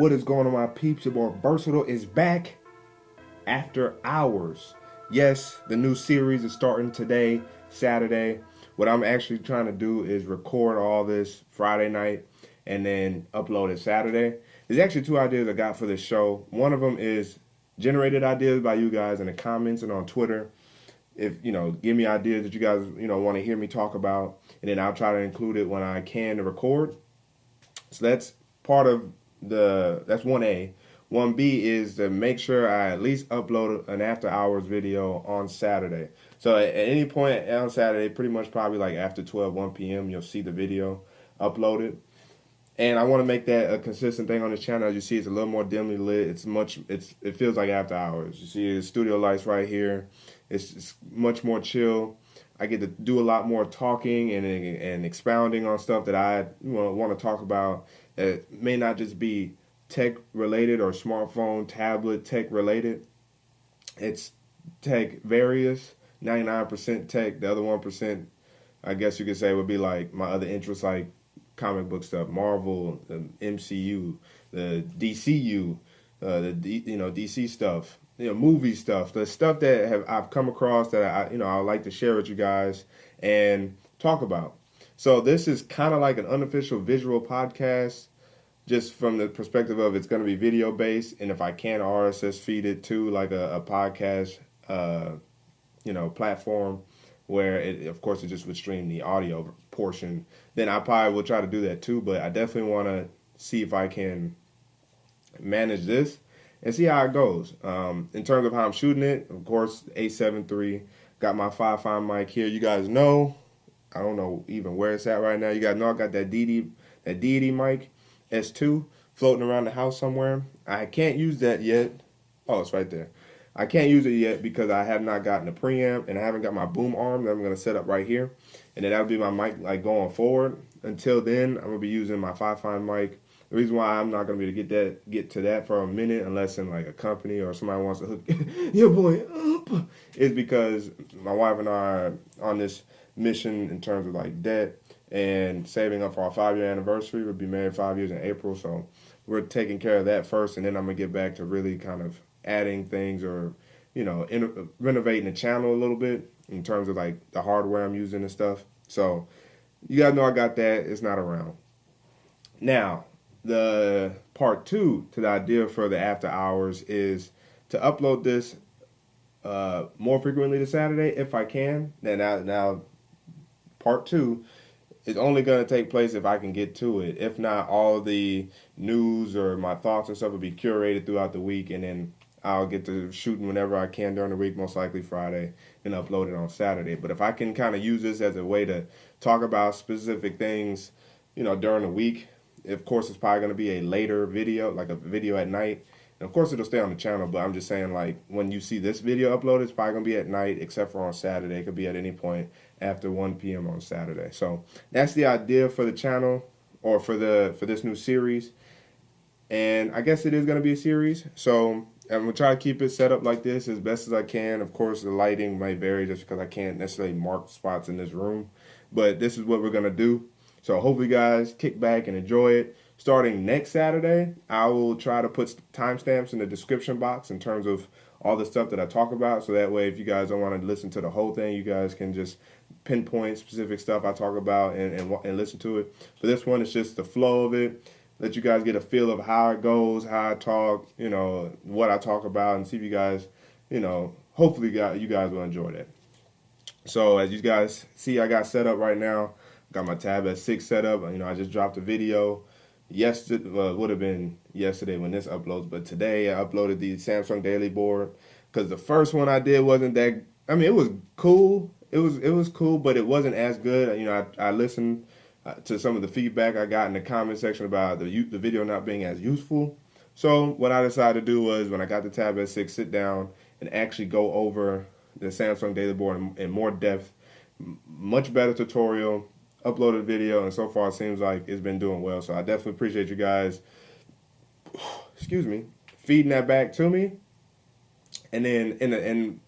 What is going on, my peeps? Your boy Vrsatile is back after hours. Yes, the new series is starting today, Saturday. What I'm actually trying to do is record all this Friday night and then upload it Saturday. There's actually two ideas I got for this show. One of them is generated ideas by you guys in the comments and on Twitter. If, give me ideas that you guys, want to hear me talk about, and then I'll try to include it when I can to record. So that's part of that's 1A. 1B is to make sure I at least upload an after hours video on Saturday. So at any point on Saturday, pretty much probably like after 1 p.m., you'll see the video uploaded. And I want to make that a consistent thing on this channel. As you see, it's a little more dimly lit. It feels like after hours. You see the studio lights right here. It's much more chill. I get to do a lot more talking and expounding on stuff that I want to talk about. It may not just be tech related or smartphone, tablet tech related. It's tech various, 99% tech. The other 1%, I guess you could say, would be like my other interests, like comic book stuff, Marvel, the MCU, the DCU, DC stuff, movie stuff, the stuff that I've come across that I would like to share with you guys and talk about. So this is kind of like an unofficial visual podcast, just from the perspective of it's going to be video based, and if I can RSS feed it to like a podcast, platform where it, of course, it just would stream the audio portion. Then I probably will try to do that too, but I definitely want to see if I can manage this and see how it goes. In terms of how I'm shooting it, of course, A7 III, got my 5.5 mic here. You guys know, I don't know even where it's at right now. You guys know I got that deity mic, S2, floating around the house somewhere. I can't use that yet. Oh, it's right there. I can't use it yet because I have not gotten a preamp and I haven't got my boom arm that I'm going to set up right here. And then that'll be my mic like going forward. Until then, I'm going to be using my 5.5 mic. The reason why I'm not going to be able to get to that for a minute, unless in like a company or somebody wants to hook your boy up, is because my wife and I are on this mission in terms of like debt and saving up for our 5-year anniversary. We'll be married 5 years in April, so we're taking care of that first, and then I'm going to get back to really kind of adding things or, renovating the channel a little bit in terms of like the hardware I'm using and stuff. So you guys know I got that. It's not around. Now, the part 2 to the idea for the after hours is to upload this more frequently to Saturday if I can. Now part 2 is only going to take place if I can get to it. If not, all the news or my thoughts and stuff will be curated throughout the week, and then I'll get to shooting whenever I can during the week, most likely Friday, and upload it on Saturday. But if I can kind of use this as a way to talk about specific things, during the week, of course, it's probably going to be a later video, like a video at night. And of course, it'll stay on the channel, but I'm just saying, like, when you see this video uploaded, it's probably going to be at night, except for on Saturday. It could be at any point after 1 p.m. on Saturday. So that's the idea for the channel, or for this new series. And I guess it is going to be a series. So I'm going to try to keep it set up like this as best as I can. Of course, the lighting might vary just because I can't necessarily mark spots in this room. But this is what we're going to do. So hopefully you guys kick back and enjoy it. Starting next Saturday, I will try to put timestamps in the description box in terms of all the stuff that I talk about. So that way, if you guys don't want to listen to the whole thing, you guys can just pinpoint specific stuff I talk about and listen to it. For this one, it's just the flow of it. Let you guys get a feel of how it goes, how I talk, what I talk about, and see if you guys, hopefully you guys will enjoy that. So as you guys see, I got set up right now. Got my Tab S6 set up. I just dropped a video yesterday. Well, it would have been yesterday when this uploads, but today I uploaded the Samsung Daily Board because the first one I did wasn't that. I mean, it was cool. It was cool, but it wasn't as good. I listened to some of the feedback I got in the comment section about the video not being as useful. So what I decided to do was, when I got the Tab S6, sit down and actually go over the Samsung Daily Board in more depth, much better tutorial. Uploaded video, and so far it seems like it's been doing well. So I definitely appreciate you guys, feeding that back to me. And then in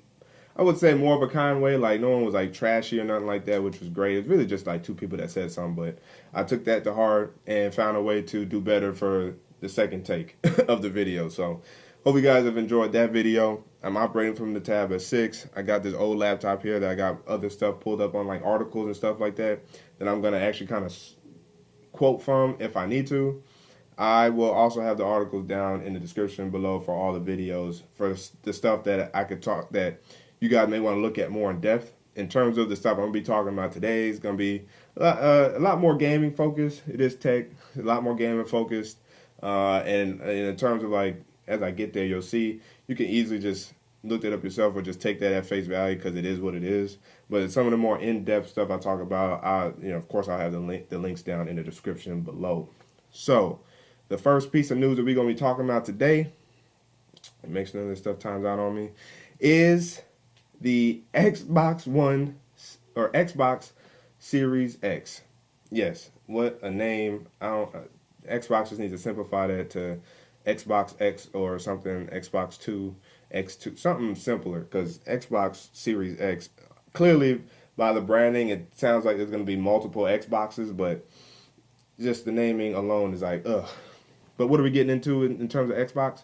I would say more of a kind way, like no one was like trashy or nothing like that, which was great. It's really just like 2 people that said something, but I took that to heart and found a way to do better for the second take of the video. So hope you guys have enjoyed that video. I'm operating from the tab at 6. I got this old laptop here that I got other stuff pulled up on, like articles and stuff like that I'm going to actually kind of quote from if I need to. I will also have the articles down in the description below for all the videos for the stuff that I could talk, that you guys may want to look at more in depth. In terms of the stuff I'm going to be talking about today, is going to be a lot more gaming focused. It is tech, a lot more gaming focused. And in terms of, like, as I get there, you'll see you can easily just look that up yourself or just take that at face value because it is what it is. But some of the more in-depth stuff I talk about, of course, I'll have the links down in the description below. So the first piece of news that we're going to be talking about today, it makes none of this stuff times out on me, is the Xbox One or Xbox Series X. Yes, what a name. Xbox just needs to simplify that to Xbox X or something, Xbox 2, X2, something simpler, because Xbox Series X, clearly by the branding, it sounds like there's going to be multiple Xboxes, but just the naming alone is like, ugh. But what are we getting into in terms of Xbox?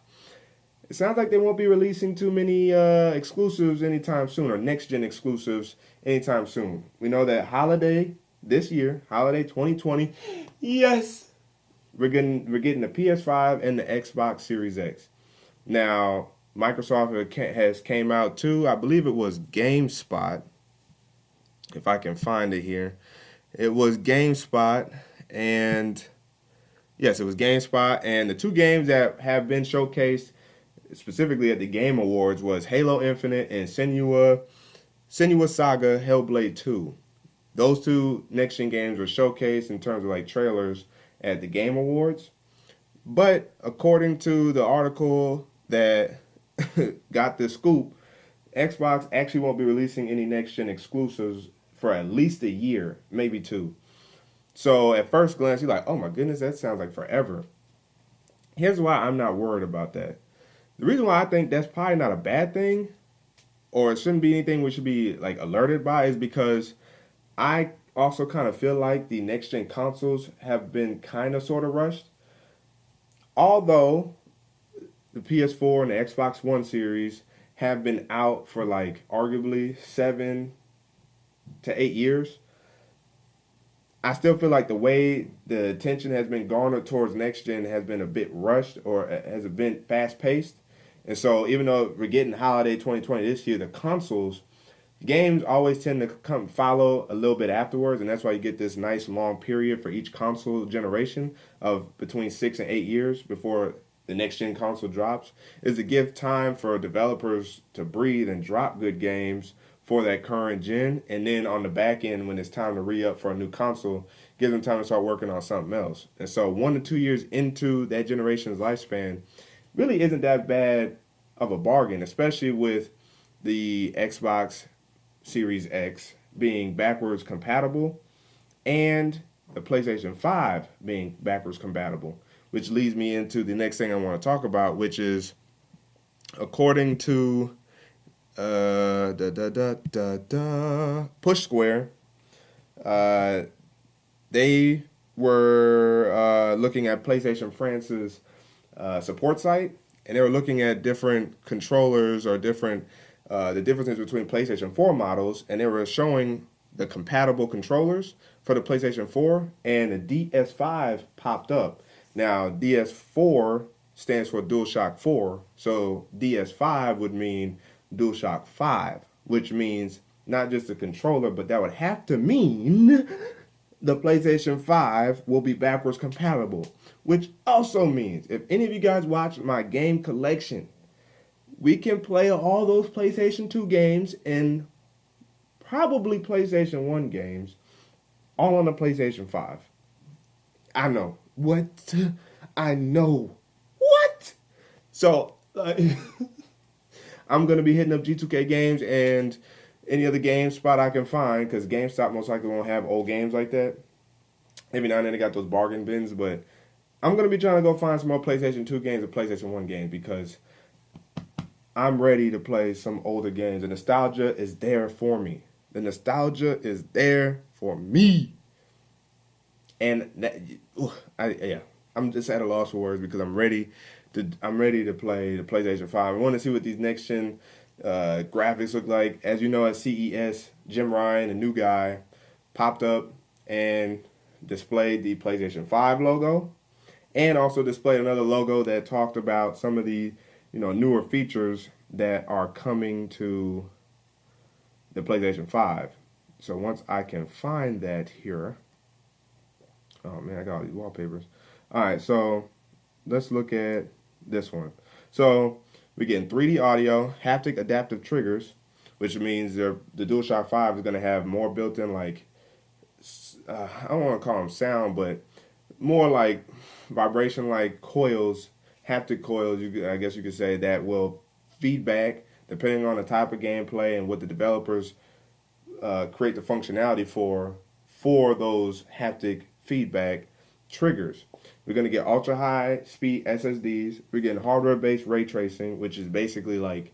It sounds like they won't be releasing too many exclusives anytime soon, or next-gen exclusives anytime soon. We know that holiday this year, holiday 2020, yes, we're getting the PS5 and the Xbox Series X. Now, Microsoft has came out too. I believe it was GameSpot, if I can find it here. It was GameSpot, and yes, it was GameSpot. And the two games that have been showcased specifically at the Game Awards was Halo Infinite and Senua Saga Hellblade 2. Those two next-gen games were showcased in terms of like trailers at the Game Awards. But according to the article that got the scoop, Xbox actually won't be releasing any next-gen exclusives for at least a year, maybe 2. So at first glance, you're like, oh my goodness, that sounds like forever. Here's why I'm not worried about that. The reason why I think that's probably not a bad thing, or it shouldn't be anything we should be like alerted by, is because I also kind of feel like the next-gen consoles have been kind of sort of rushed. Although the PS4 and the Xbox One series have been out for like arguably 7 to 8 years, I still feel like the way the attention has been garnered towards next-gen has been a bit rushed, or has been fast-paced. And so even though we're getting holiday 2020 this year, the consoles, games always tend to follow a little bit afterwards, and that's why you get this nice long period for each console generation of between 6 and 8 years before the next-gen console drops, is to give time for developers to breathe and drop good games for that current gen, and then on the back end, when it's time to re-up for a new console, give them time to start working on something else. And so 1 to 2 years into that generation's lifespan really isn't that bad of a bargain, especially with the Xbox Series X being backwards compatible and the PlayStation 5 being backwards compatible, which leads me into the next thing I want to talk about, which is, according to Push Square, they were looking at PlayStation France's support site, and they were looking at different controllers or different the differences between PlayStation 4 models, and they were showing the compatible controllers for the PlayStation 4, and the DS5 popped up. Now, DS4 stands for DualShock 4, so DS5 would mean DualShock 5, which means not just the controller, but that would have to mean the PlayStation 5 will be backwards compatible, which also means if any of you guys watch my game collection, we can play all those PlayStation 2 games and probably PlayStation 1 games all on the PlayStation 5. I know. What? I know. What? So, I'm going to be hitting up G2K Games and any other game spot I can find, because GameStop most likely won't have old games like that. Every now and then they got those bargain bins, but I'm going to be trying to go find some more PlayStation 2 games and PlayStation 1 games, because I'm ready to play some older games. The nostalgia is there for me. The nostalgia is there for me. And that, I'm I'm just at a loss for words because I'm ready to play the PlayStation 5. I want to see what these next gen graphics look like. As you know, at CES, Jim Ryan, a new guy, popped up and displayed the PlayStation 5 logo, and also displayed another logo that talked about some of the newer features that are coming to the PlayStation 5. So once I can find that here, oh man, I got all these wallpapers. All right, so let's look at this one. So we're getting 3D audio, haptic adaptive triggers, which means the DualShock 5 is going to have more built-in, like, I don't want to call them sound, but more like vibration, like coils, haptic coils, I guess you could say, that will feedback depending on the type of gameplay and what the developers create the functionality for those haptic feedback triggers. We're going to get ultra high speed SSDs. We're getting hardware based ray tracing, which is basically like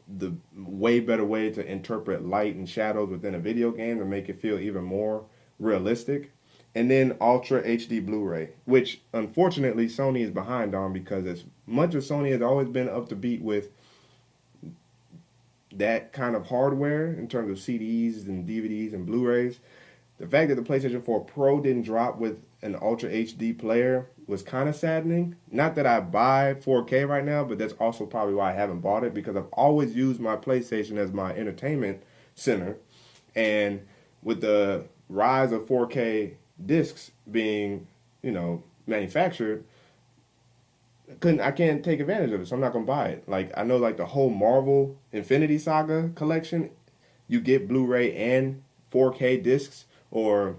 the way better way to interpret light and shadows within a video game to make it feel even more realistic. And then Ultra HD Blu-ray, which unfortunately Sony is behind on, because as much as Sony has always been up to beat with that kind of hardware in terms of CDs and DVDs and Blu-rays, the fact that the PlayStation 4 Pro didn't drop with an Ultra HD player was kind of saddening. Not that I buy 4K right now, but that's also probably why I haven't bought it, because I've always used my PlayStation as my entertainment center. And with the rise of 4K discs being, manufactured, I can't take advantage of it, so I'm not gonna buy it. Like, I know, like, the whole Marvel Infinity Saga collection, you get Blu-ray and 4K discs, or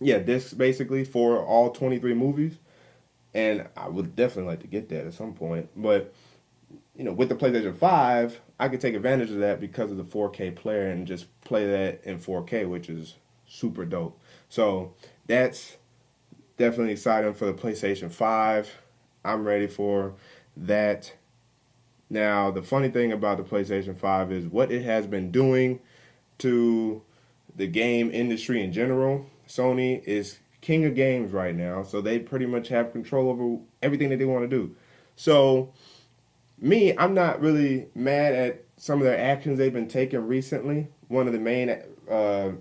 discs basically for all 23 movies, and I would definitely like to get that at some point. But with the PlayStation 5, I could take advantage of that because of the 4K player and just play that in 4K, which is super dope. So that's definitely exciting for the PlayStation 5. I'm ready for that. Now, the funny thing about the PlayStation 5 is what it has been doing to the game industry in general. Sony is king of games right now, so they pretty much have control over everything that they want to do. So, I'm not really mad at some of their actions they've been taking recently. One of the main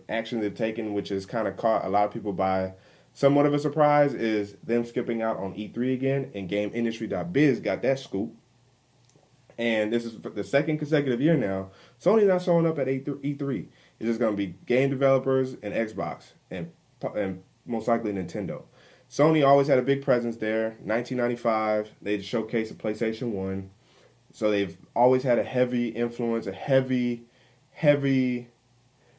actions they've taken, which has kind of caught a lot of people by somewhat of a surprise, is them skipping out on E3 again, and GameIndustry.biz got that scoop. And this is the second consecutive year now. Sony's not showing up at E3. It's just going to be game developers and Xbox and most likely Nintendo. Sony always had a big presence there. 1995, they showcased the PlayStation 1. So they've always had a heavy influence, a heavy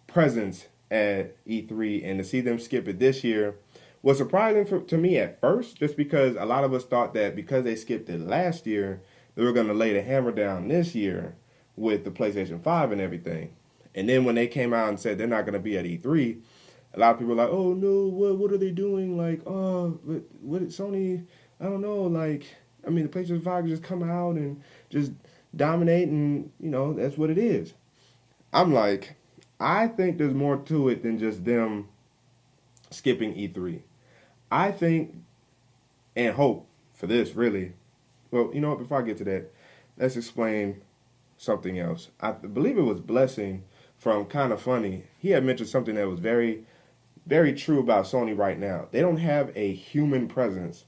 presence at E3. And to see them skip it this year was surprising to me at first, just because a lot of us thought that because they skipped it last year, they were going to lay the hammer down this year with the PlayStation 5 and everything. And then when they came out and said they're not going to be at E3, a lot of people were like, oh no, what are they doing? Like, what Sony, I don't know, like, I mean, the PlayStation 5 just come out and just dominate, and, that's what it is. I'm like, I think there's more to it than just them skipping E3. I think and hope for this, really. Well, before I get to that, let's explain something else. I believe it was Blessing from Kinda Funny. He had mentioned something that was very, very true about Sony right now. They don't have a human presence,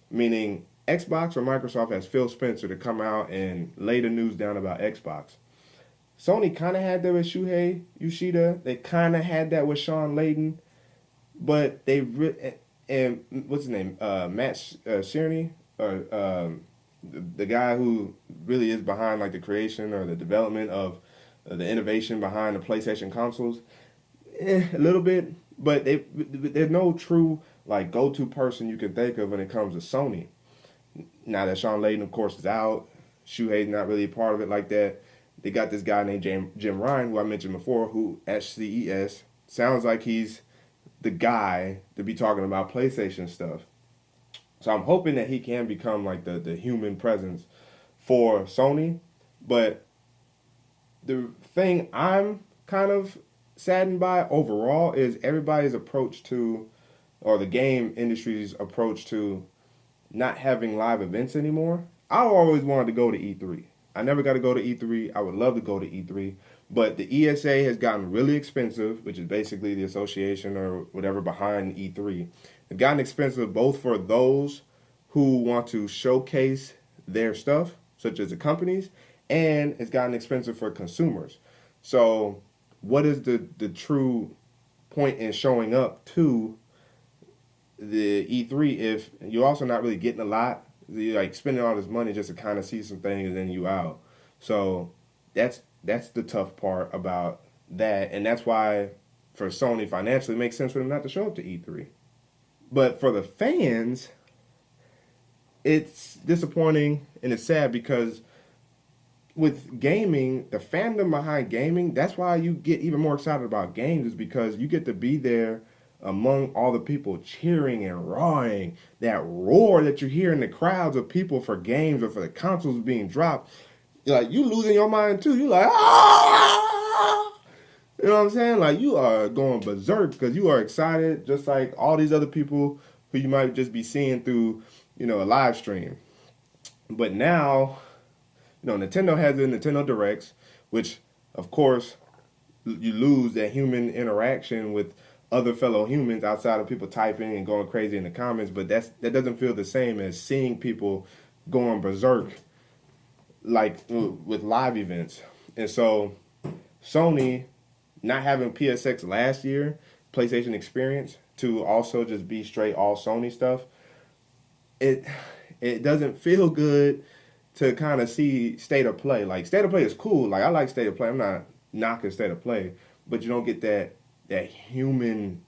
meaning Xbox or Microsoft has Phil Spencer to come out and lay the news down about Xbox. Sony kind of had that with Shuhei Yoshida. They kind of had that with Sean Layden. But and what's his name? Matt Cerny, or the guy who really is behind, like, the creation or the development of the innovation behind the PlayStation consoles. A little bit, but there's no true, like, go-to person you can think of when it comes to Sony. Now that Sean Layden, of course, is out, Shuhei's not really a part of it like that. They got this guy named Jim Ryan, who I mentioned before, who at CES sounds like he's the guy to be talking about PlayStation stuff. So I'm hoping that he can become, like, the human presence for Sony. But the thing I'm kind of saddened by overall is everybody's approach to, or the game industry's approach to, not having live events anymore, I always wanted to go to E3. I never got to go to E3. I would love to go to E3, but the ESA has gotten really expensive, which is basically the association or whatever behind E3. It's gotten expensive both for those who want to showcase their stuff, such as the companies, and it's gotten expensive for consumers. So, what is the true point in showing up to the E3 if you're also not really getting a lot? You're like spending all this money just to kind of see some things and then you out. So that's the tough part about that, and that's why for Sony financially it makes sense for them not to show up to E3. But for the fans, it's disappointing and it's sad because with gaming, the fandom behind gaming, that's why you get even more excited about games, is because you get to be there among all the people cheering and roaring. That roar that you hear in the crowds of people for games or for the consoles being dropped, you're like, you losing your mind too. You like, ah! You know what I'm saying? Like, you are going berserk because you are excited, just like all these other people who you might just be seeing through, a live stream. But now, Nintendo has the Nintendo Directs, which, of course, you lose that human interaction with other fellow humans outside of people typing and going crazy in the comments. But that doesn't feel the same as seeing people going berserk, like with live events. And so, Sony not having PSX last year, PlayStation Experience, to also just be straight all Sony stuff, it doesn't feel good to kind of see State of Play. Like, State of Play is cool. Like, I like State of Play. I'm not knocking State of Play, but you don't get that human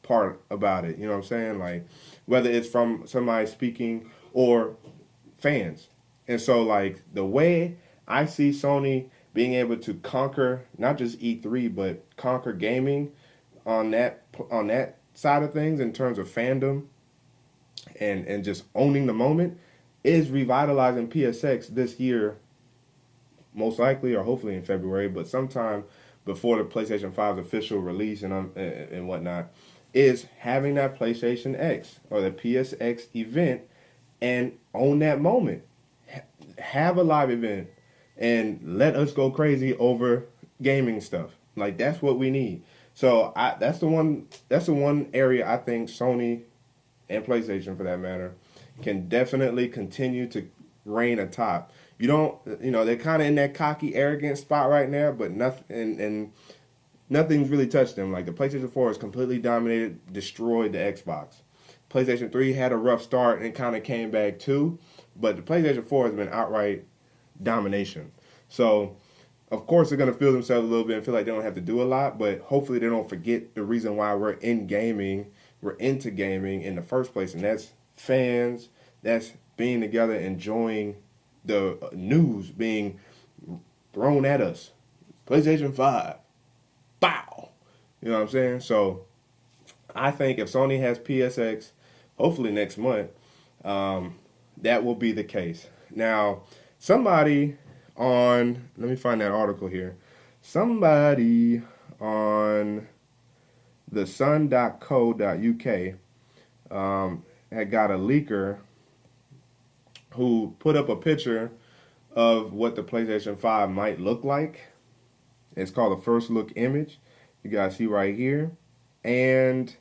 part about it. You know what I'm saying? Like, whether it's from somebody speaking or fans. And so, like, the way I see Sony being able to conquer not just E3, but conquer gaming on that side of things in terms of fandom and just owning the moment, is revitalizing PSX this year, most likely or hopefully in February, but sometime before the PlayStation 5's official release and whatnot, is having that PlayStation X or the PSX event and own that moment. Have a live event and let us go crazy over gaming stuff. Like, that's what we need. So that's the one area I think Sony and PlayStation, for that matter, can definitely continue to reign atop. They're kind of in that cocky, arrogant spot right now, but nothing and nothing's really touched them. Like, the PlayStation 4 has completely dominated, destroyed the Xbox. PlayStation 3 had a rough start and kind of came back too, but the PlayStation 4 has been outright domination. So, of course, they're going to feel themselves a little bit and feel like they don't have to do a lot, but hopefully they don't forget the reason why we're into gaming in the first place, and that's fans, that's being together, enjoying the news being thrown at us. PlayStation 5. Bow! You know what I'm saying? So, I think if Sony has PSX, hopefully next month, that will be the case. Now, somebody let me find that article here. Somebody on the sun.co.uk had got a leaker who put up a picture of what the PlayStation 5 might look like. It's called a first look image. You guys see right here. And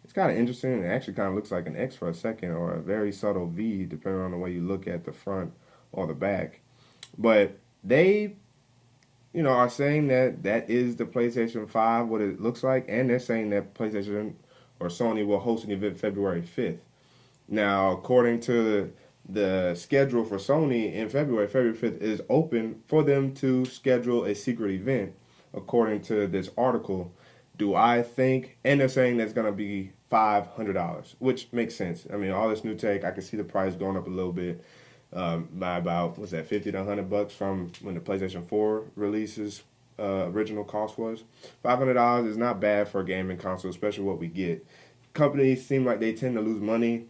it's kind of interesting. It actually kind of looks like an X for a second, or a very subtle V, depending on the way you look at the front or the back. But they, are saying that is the PlayStation 5, what it looks like, and they're saying that PlayStation or Sony will host an event February 5th. Now, according to the schedule for Sony in February 5th is open for them to schedule a secret event, according to this article. Do I think, and they're saying that's going to be $500, which makes sense. I mean, all this new tech, I can see the price going up a little bit. By about, what's that, $50 to $100 from when the PlayStation 4 releases original cost was. $500 is not bad for a gaming console, especially what we get. Companies seem like they tend to lose money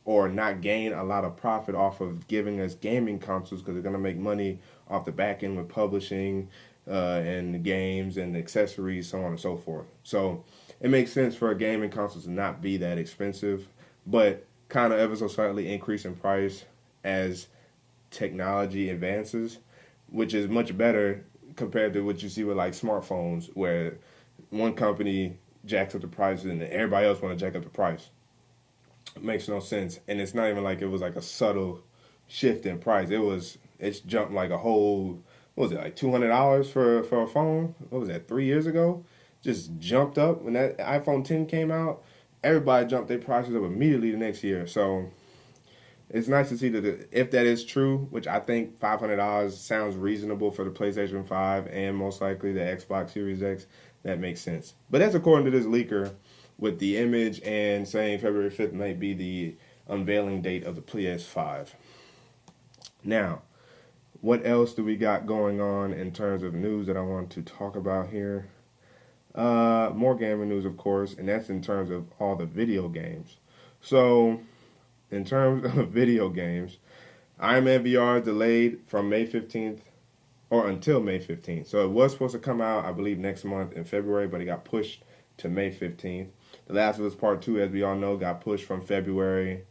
or not gain a lot of profit off of giving us gaming consoles because they're going to make money off the back end with publishing and the games and the accessories, so on and so forth. So it makes sense for a gaming console to not be that expensive, but kind of ever so slightly increase in price as technology advances, which is much better compared to what you see with like smartphones, where one company jacks up the price and everybody else want to jack up the price. It makes no sense, and it's not even like it was like a subtle shift in price. It's jumped like a whole, what was it, like $200 for a phone? What was that, 3 years ago? Just jumped up when that iPhone 10 came out. Everybody jumped their prices up immediately the next year. So it's nice to see that if that is true, which I think $500 sounds reasonable for the PlayStation 5 and most likely the Xbox Series X, that makes sense. But that's according to this leaker with the image and saying February 5th might be the unveiling date of the PS5. Now, what else do we got going on in terms of news that I want to talk about here? More gaming news, of course, and that's in terms of all the video games. So, in terms of video games, Iron Man VR delayed from May 15th or until May 15th. So it was supposed to come out, I believe, next month in February, but it got pushed to May 15th. The Last of Us Part 2, as we all know, got pushed from February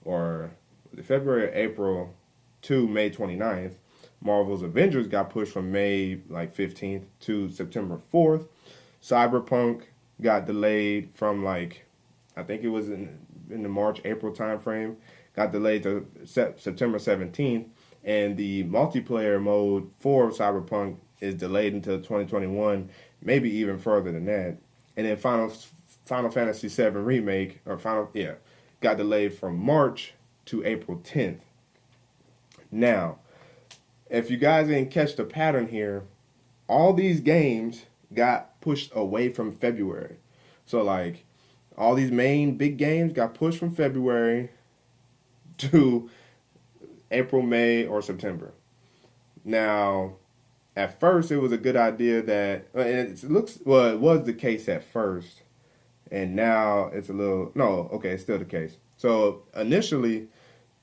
or April to May 29th. Marvel's Avengers got pushed from May 15th to September 4th. Cyberpunk got delayed from I think it was in the March-April timeframe, got delayed to September 17th, and the multiplayer mode for Cyberpunk is delayed until 2021, maybe even further than that. And then Final Fantasy VII Remake, got delayed from March to April 10th. Now, if you guys didn't catch the pattern here, all these games got pushed away from February. So all these main big games got pushed from February to April, May, or September. Now, at first, it was a good idea that it was the case at first, and now it's it's still the case. So initially,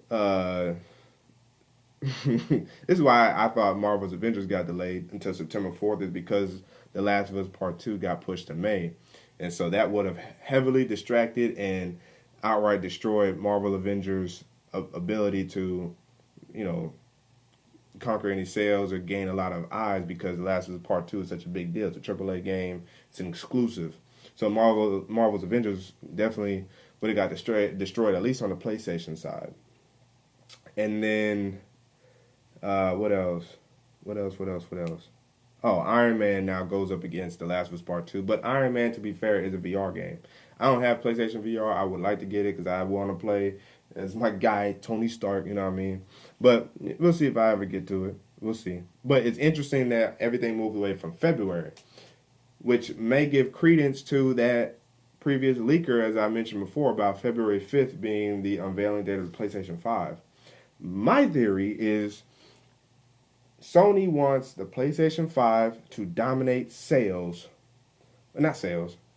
this is why I thought Marvel's Avengers got delayed until September 4th, is because The Last of Us Part 2 got pushed to May. And so that would have heavily distracted and outright destroyed Marvel Avengers' ability to, conquer any sales or gain a lot of eyes, because The Last of Us Part 2 is such a big deal. It's a AAA game. It's an exclusive. So Marvel's Avengers definitely would have got destroyed, at least on the PlayStation side. And then, what else? Oh, Iron Man now goes up against The Last of Us Part 2. But Iron Man, to be fair, is a VR game. I don't have PlayStation VR. I would like to get it because I want to play as my guy, Tony Stark, you know what I mean? But we'll see if I ever get to it. We'll see. But it's interesting that everything moved away from February, which may give credence to that previous leaker, as I mentioned before, about February 5th being the unveiling date of the PlayStation 5. My theory is Sony wants the PlayStation 5 to dominate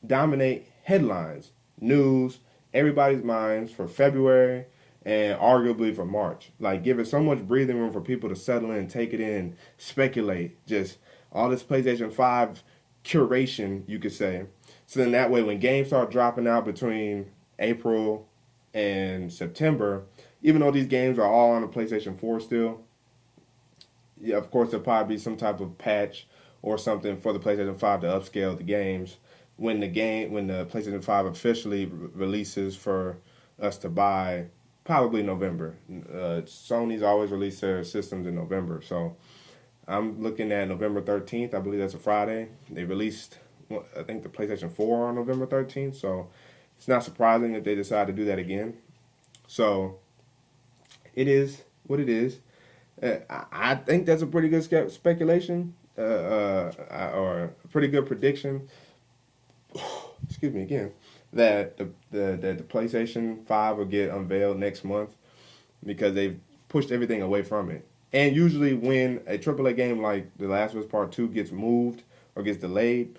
dominate headlines, news, everybody's minds for February and arguably for March. Give it so much breathing room for people to settle in, take it in, speculate, just all this PlayStation 5 curation, you could say. So then that way, when games start dropping out between April and September, even though these games are all on the PlayStation 4 still, yeah, of course, there'll probably be some type of patch or something for the PlayStation 5 to upscale the games when the PlayStation 5 officially releases for us to buy, probably November. Sony's always released their systems in November, so I'm looking at November 13th. I believe that's a Friday. They released, I think, the PlayStation 4 on November 13th, so it's not surprising that they decide to do that again. So it is what it is. I think that's a pretty good speculation, or a pretty good prediction. Excuse me again. That the PlayStation 5 will get unveiled next month, because they've pushed everything away from it. And usually, when a AAA game like The Last of Us Part 2 gets moved or gets delayed,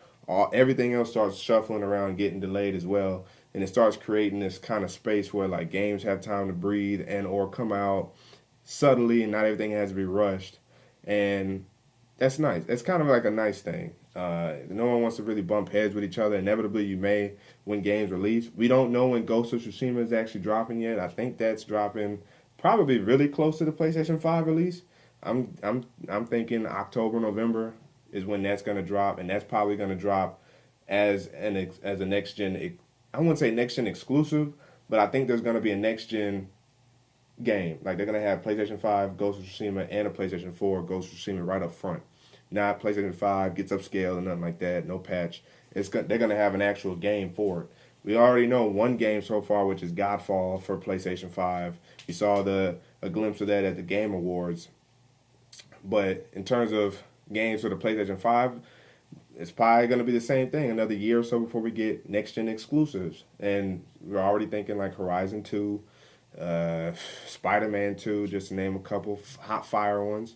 everything else starts shuffling around, getting delayed as well, and it starts creating this kind of space where games have time to breathe and or come out subtly, and not everything has to be rushed. And That's nice. It's kind of like a nice thing. No one wants to really bump heads with each other. Inevitably, you may when games release. We don't know when Ghost of Tsushima is actually dropping yet. I think that's dropping probably really close to the PlayStation 5 release. I'm thinking October, November is when that's going to drop, and that's probably going to drop as a next gen. I wouldn't say next gen exclusive, but I think there's going to be a next gen game. Like they're going to have PlayStation 5 Ghost of Tsushima and a PlayStation 4 Ghost of Tsushima right up front. Not PlayStation 5 gets upscaled and nothing like that. No patch. They're going to have an actual game for it. We already know one game so far, which is Godfall for PlayStation 5. We saw a glimpse of that at the Game Awards. But in terms of games for the PlayStation 5, it's probably going to be the same thing. Another year or so before we get next-gen exclusives. And we're already thinking like Horizon 2, Spider-Man 2, just to name a couple hot fire ones.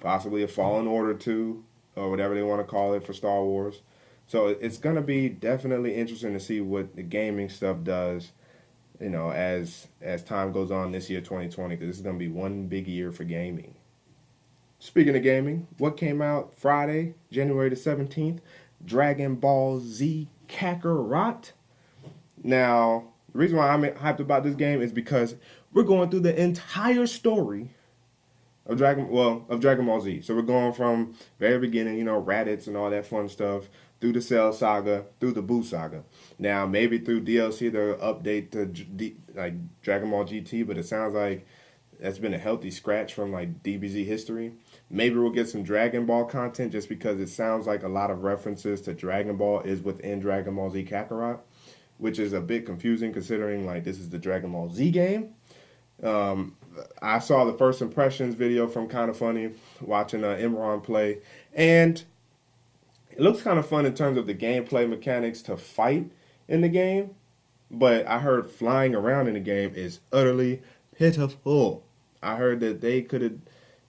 Possibly a Fallen Order 2, or whatever they want to call it for Star Wars. So it's going to be definitely interesting to see what the gaming stuff does, as time goes on this year, 2020, because this is going to be one big year for gaming. Speaking of gaming, what came out Friday, January the 17th? Dragon Ball Z Kakarot. Now, the reason why I'm hyped about this game is because we're going through the entire story of Dragon Ball Z. So we're going from very beginning, Raditz and all that fun stuff, through the Cell Saga, through the Buu Saga. Now, maybe through DLC, they'll update to like Dragon Ball GT, but it sounds like that's been a healthy scratch from like DBZ history. Maybe we'll get some Dragon Ball content just because it sounds like a lot of references to Dragon Ball is within Dragon Ball Z Kakarot, which is a bit confusing considering like this is the Dragon Ball Z game. I saw the first impressions video from Kind of Funny, watching Imran play, and it looks kind of fun in terms of the gameplay mechanics to fight in the game, but I heard flying around in the game is utterly pitiful. I heard that they could have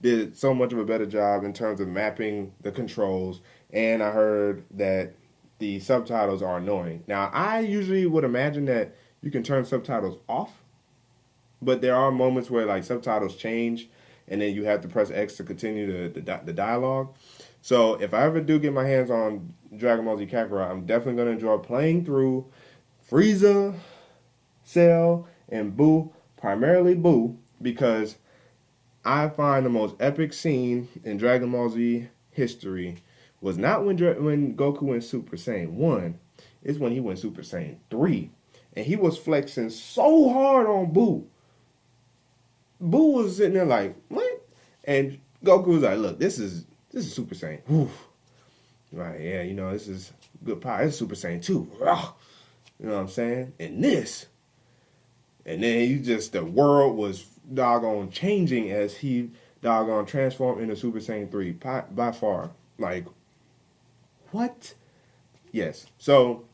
did so much of a better job in terms of mapping the controls, and I heard that the subtitles are annoying. Now, I usually would imagine that you can turn subtitles off, but there are moments where like subtitles change, and then you have to press X to continue the dialogue. So if I ever do get my hands on Dragon Ball Z Kakarot, I'm definitely going to enjoy playing through Frieza, Cell, and Buu, primarily Buu, because I find the most epic scene in Dragon Ball Z history was not when Goku went Super Saiyan 1, it's when he went Super Saiyan 3. And he was flexing so hard on Buu. Buu was sitting there like, what? And Goku was like, look, this is Super Saiyan. Whew. Right, yeah, this is good power. This is Super Saiyan 2. You know what I'm saying? And this. And then the world was doggone changing as he doggone transformed into Super Saiyan 3 by far. Like, what? Yes. So,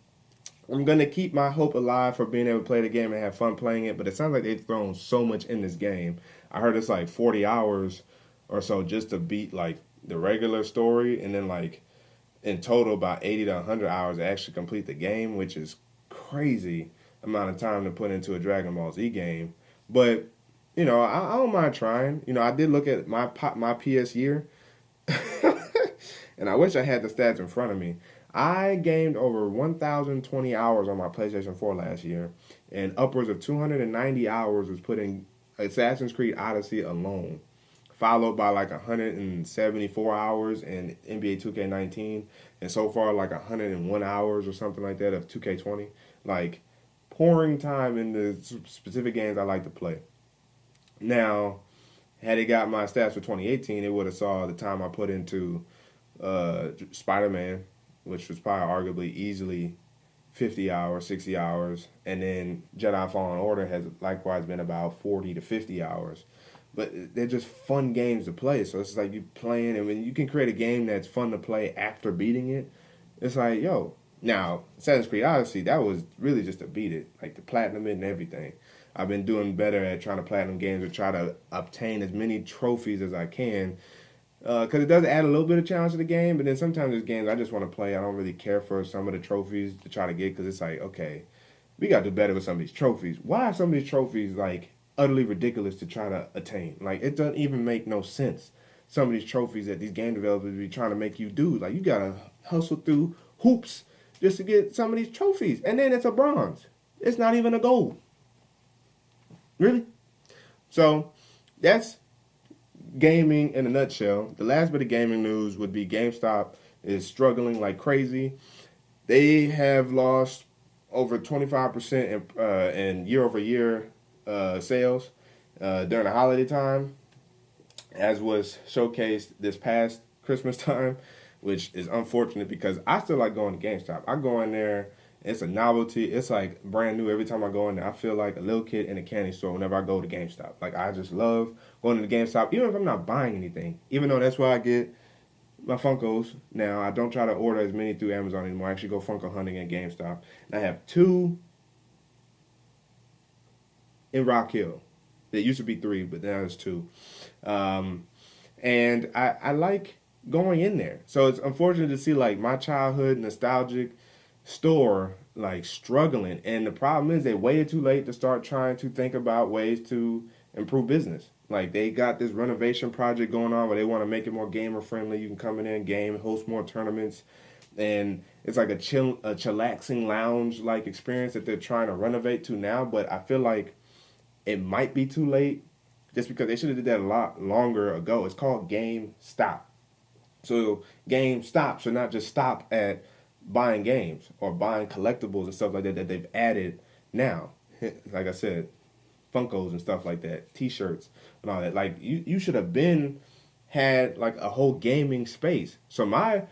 I'm going to keep my hope alive for being able to play the game and have fun playing it, but it sounds like they've thrown so much in this game. I heard it's like 40 hours or so just to beat like the regular story, and then like in total about 80 to 100 hours to actually complete the game, which is crazy amount of time to put into a Dragon Ball Z game. But, I don't mind trying. I did look at my PS year, and I wish I had the stats in front of me. I gamed over 1,020 hours on my PlayStation 4 last year, and upwards of 290 hours was put in Assassin's Creed Odyssey alone, followed by like 174 hours in NBA 2K19, and so far like 101 hours or something like that of 2K20. Like, pouring time into specific games I like to play. Now, had it got my stats for 2018, it would have saw the time I put into Spider-Man, which was probably arguably easily 50 hours, 60 hours. And then Jedi Fallen Order has likewise been about 40 to 50 hours. But they're just fun games to play. So it's like you playing, and when you can create a game that's fun to play after beating it, it's like, yo. Now, Assassin's Creed Odyssey, that was really just to beat it. Like the platinum it and everything. I've been doing better at trying to platinum games or try to obtain as many trophies as I can. Because it does add a little bit of challenge to the game, but then sometimes there's games I just want to play. I don't really care for some of the trophies to try to get, because it's like, okay, we got to do better with some of these trophies. Why are some of these trophies like utterly ridiculous to try to attain? Like, it doesn't even make no sense some of these trophies that these game developers be trying to make you do. Like, you gotta hustle through hoops just to get some of these trophies. And then it's a bronze. It's not even a gold. Really? So, that's gaming in a nutshell. The last bit of gaming news would be GameStop is struggling like crazy. They have lost over 25% in year-over-year sales during the holiday time, as was showcased this past Christmas time, which is unfortunate because I still like going to GameStop. I go in there, it's a novelty. It's like brand new every time I go in there. I feel like a little kid in a candy store whenever I go to GameStop. Like, I just love going to the GameStop, even if I'm not buying anything. Even though that's where I get my Funkos now. I don't try to order as many through Amazon anymore. I actually go Funko hunting at GameStop. And I have 2 in Rock Hill. There used to be 3, but now there's 2. And I like going in there. So it's unfortunate to see, like, my childhood nostalgic store, like, struggling. And the problem is they waited too late to start trying to think about ways to improve business. Like, they got this renovation project going on where they want to make it more gamer friendly. You can come in and game, host more tournaments, and it's like a chillaxing lounge like experience that they're trying to renovate to now. But I feel like it might be too late, just because they should have did that a lot longer ago. It's called GameStop. So GameStop should not just stop at buying games or buying collectibles and stuff like that they've added now. Like I said, Funkos and stuff like that, T-shirts and all that. Like, you should have had like a whole gaming space. So my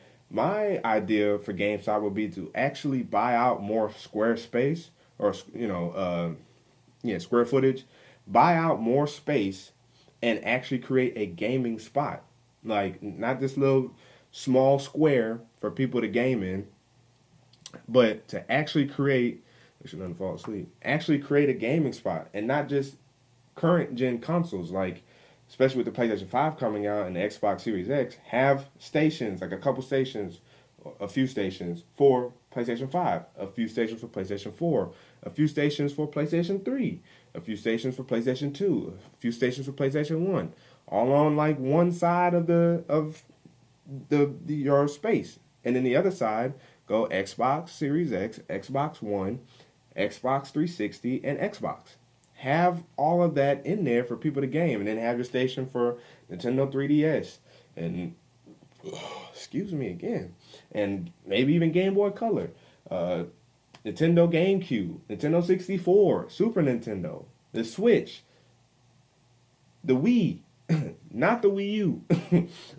idea for GameStop would be to actually buy out more square space, or square footage, buy out more space and actually create a gaming spot. Like, not this little small square for people to game in, but to actually create, we should not fall asleep, actually create a gaming spot, and not just current gen consoles, like, especially with the PlayStation 5 coming out and the Xbox Series X, have stations, like a couple stations, a few stations for PlayStation 5, a few stations for PlayStation 4, a few stations for PlayStation 3, a few stations for PlayStation 2, a few stations for PlayStation 1, all on like one side of your space. And then the other side go Xbox Series X, Xbox One, Xbox 360, and Xbox. Have all of that in there for people to game, and then have your station for Nintendo 3DS and excuse me again, and maybe even Game Boy Color, Nintendo GameCube, Nintendo 64, Super Nintendo, the Switch, the Wii, not the Wii U.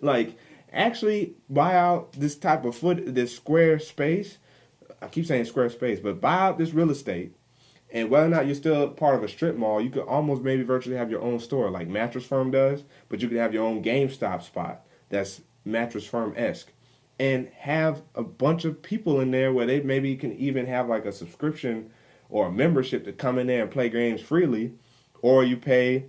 Like, actually buy out this type of this square space. I keep saying square space, but buy out this real estate. And whether or not you're still part of a strip mall, you could almost maybe virtually have your own store, like Mattress Firm does, but you could have your own GameStop spot that's Mattress Firm-esque. And have a bunch of people in there where they maybe can even have like a subscription or a membership to come in there and play games freely, or you pay,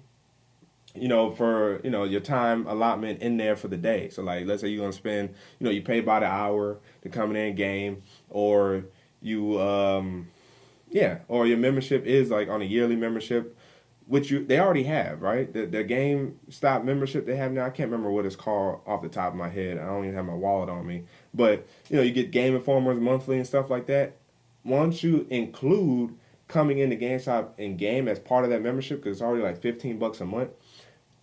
for, your time allotment in there for the day. So, like, let's say you're going to spend, you pay by the hour to come in there and game, or you, or your membership is like on a yearly membership, which they already have, right? The GameStop membership they have now, I can't remember what it's called off the top of my head. I don't even have my wallet on me. But, you get Game Informers monthly and stuff like that. Once you include coming into GameStop and game as part of that membership, because it's already like $15 a month,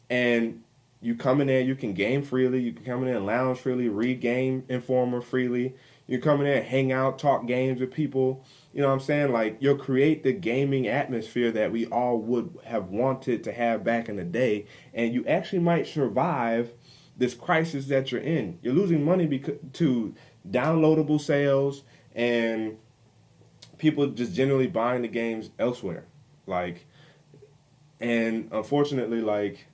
and you come in there, you can game freely, you can come in there and lounge freely, read Game Informer freely, you come in there and hang out, talk games with people. You know what I'm saying? Like, you'll create the gaming atmosphere that we all would have wanted to have back in the day, and you actually might survive this crisis that you're in. You're losing money to downloadable sales and people just generally buying the games elsewhere. Like, and unfortunately, like,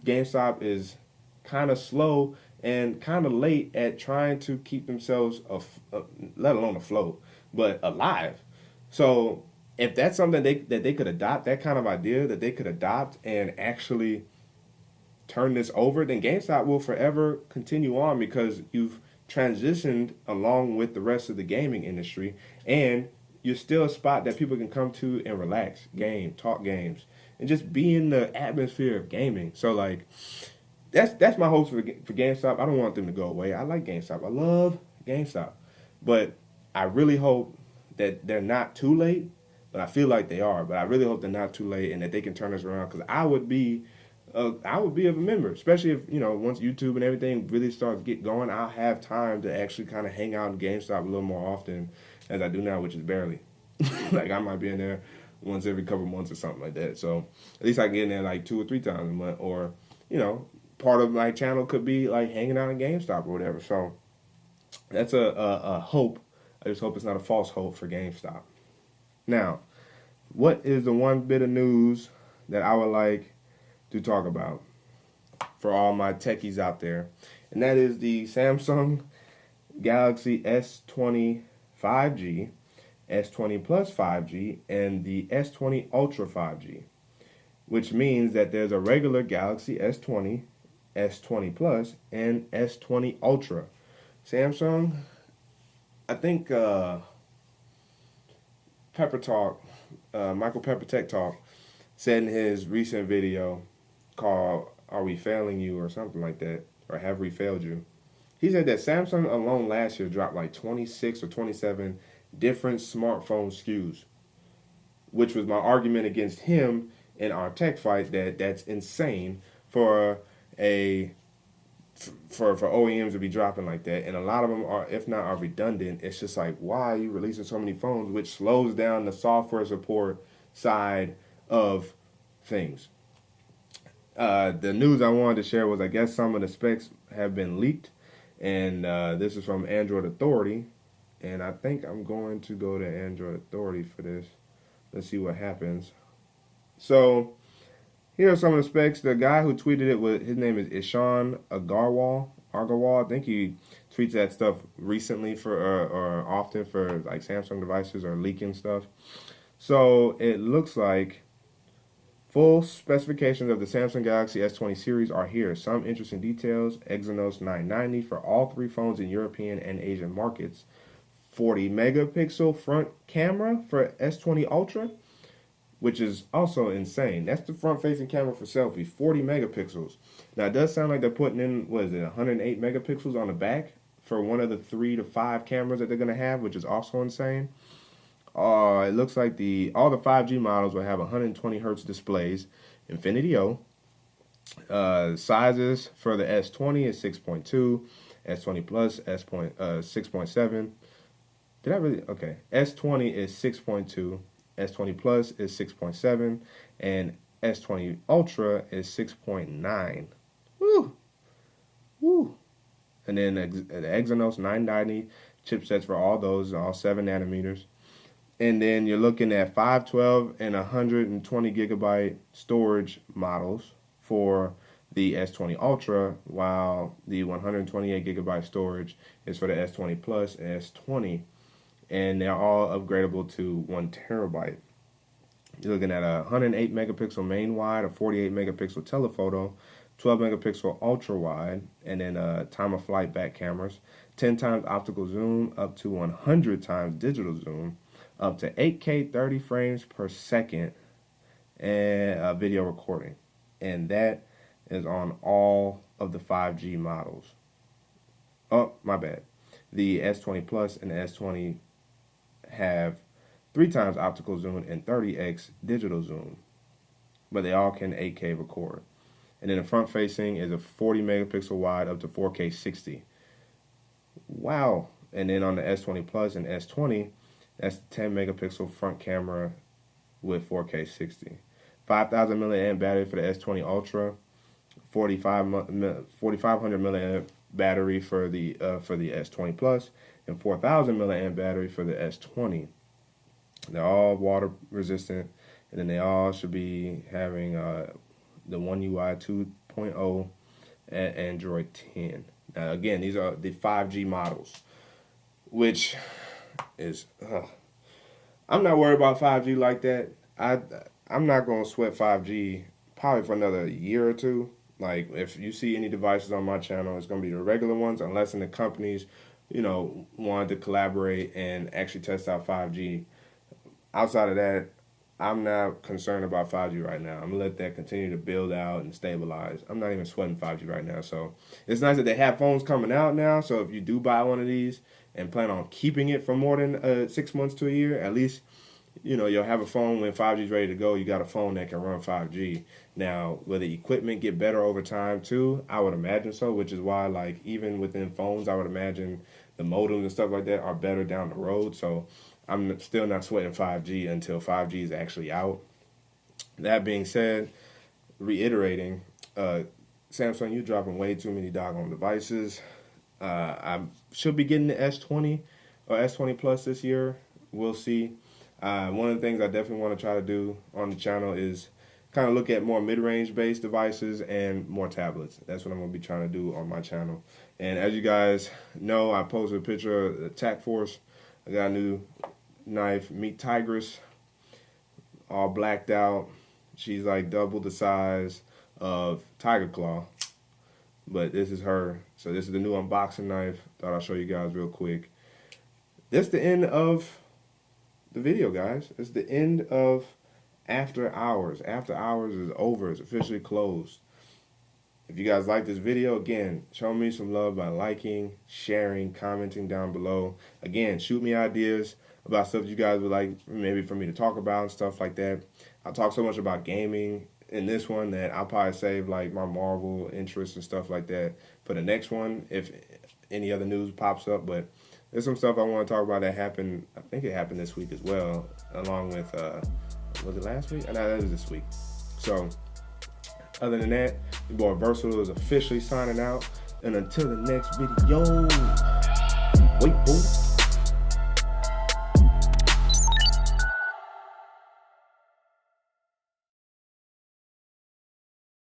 GameStop is kind of slow and kind of late at trying to keep themselves, let alone afloat, but alive. So if that's something that they could adopt, that kind of idea that they could adopt and actually turn this over, then GameStop will forever continue on, because you've transitioned along with the rest of the gaming industry, and you're still a spot that people can come to and relax, game, talk games, and just be in the atmosphere of gaming. So, like, that's my hopes for GameStop. I don't want them to go away. I like GameStop. I love GameStop, but I really hope that they're not too late. But I feel like they are. But I really hope they're not too late and that they can turn us around because I would be a member, especially if once YouTube and everything really starts get going. I'll have time to actually kind of hang out in GameStop a little more often as I do now, which is barely. Like I might be in there once every couple months or something like that. So at least I can get in there like 2 or 3 times a month, or part of my channel could be like hanging out in GameStop or whatever. So that's a hope. I just hope it's not a false hope for GameStop. Now, what is the one bit of news that I would like to talk about for all my techies out there? And that is the Samsung Galaxy S20 5G, S20 Plus 5G, and the S20 Ultra 5G, which means that there's a regular Galaxy S20, S20 Plus, and S20 Ultra. Samsung, I think Pepper Talk, Michael Pepper Tech Talk, said in his recent video called "Are We Failing You?" or something like that, or "Have We Failed You?" He said that Samsung alone last year dropped like 26 or 27 different smartphone SKUs, which was my argument against him in our tech fight that's insane for OEMs to be dropping like that, and a lot of them are, if not are redundant. It's just like, why are you releasing so many phones, which slows down the software support side of things. The news I wanted to share was, I guess some of the specs have been leaked, and this is from Android Authority, and I think I'm going to go to Android Authority for this. Let's see what happens. So here are some of the specs. The guy who tweeted it, his name is Ishan Agarwal. I think he tweets that stuff recently or often for like Samsung devices or leaking stuff. So it looks like full specifications of the Samsung Galaxy S20 series are here. Some interesting details: Exynos 990 for all 3 phones in European and Asian markets. 40 megapixel front camera for S20 Ultra, which is also insane. That's the front-facing camera for selfies, 40 megapixels. Now, it does sound like they're putting in, 108 megapixels on the back for one of the 3 to 5 cameras that they're going to have, which is also insane. It looks like all the 5G models will have 120 hertz displays, Infinity O. Sizes for the S20 is 6.2, S20 Plus 6.7. Did I really? Okay. S20 is 6.2. S20 Plus is 6.7, and S20 Ultra is 6.9. Woo! Woo! And then the Exynos 990 chipsets for all those, all 7 nanometers. And then you're looking at 512 and 120 gigabyte storage models for the S20 Ultra, while the 128 gigabyte storage is for the S20 Plus and S20. And they're all upgradable to 1 terabyte. You're looking at a 108 megapixel main wide, a 48 megapixel telephoto, 12 megapixel ultra wide, and then time of flight back cameras, 10 times optical zoom, up to 100 times digital zoom, up to 8K 30 frames per second, and video recording. And that is on all of the 5G models. Oh, my bad. The S20 Plus and the S20 have 3 times optical zoom and 30x digital zoom, but they all can 8K record. And then the front facing is a 40 megapixel wide up to 4K 60. Wow. And then on the S20 Plus and S20, that's 10 megapixel front camera with 4K 60. 5,000 milliamp battery for the S20 Ultra, 4,500 milliamp battery for the S20 Plus, and 4,000 milliamp battery for the S20. They're all water resistant, and then they all should be having the One UI 2.0 and Android 10. Now, again, these are the 5G models, which is I'm not worried about 5G like that. I'm not gonna sweat 5G probably for another year or two. Like, if you see any devices on my channel, it's gonna be the regular ones, unless the companies, wanted to collaborate and actually test out 5G. Outside of that, I'm not concerned about 5G right now. I'm gonna let that continue to build out and stabilize. I'm not even sweating 5G right now. So it's nice that they have phones coming out now. So if you do buy one of these and plan on keeping it for more than 6 months to a year, at least you'll have a phone when 5G is ready to go. You got a phone that can run 5G. Now, will the equipment get better over time too? I would imagine so, which is why, like, even within phones, I would imagine the modems and stuff like that are better down the road. So I'm still not sweating 5G until 5G is actually out. That being said, reiterating, Samsung, you're dropping way too many doggone devices. I should be getting the S20 or S20 Plus this year. We'll see. One of the things I definitely want to try to do on the channel is kind of look at more mid-range based devices and more tablets. That's what I'm going to be trying to do on my channel. And as you guys know, I posted a picture of the Tac Force. I got a new knife, Meat Tigress, all blacked out. She's like double the size of Tiger Claw, but this is her. So this is the new unboxing knife. Thought I'll show you guys real quick. That's the end of the video, guys. It's the end of After Hours. After Hours is over. It's officially closed. If you guys like this video, again, show me some love by liking, sharing, commenting down below. Again, shoot me ideas about stuff you guys would like maybe for me to talk about and stuff like that. I talk so much about gaming in this one that I'll probably save like my Marvel interests and stuff like that for the next one if any other news pops up. But there's some stuff I want to talk about that happened. I think it happened this week as well, along with, was it last week? No, that was this week. So, other than that, your boy Vrsatile is officially signing out. And until the next video, wait, boy.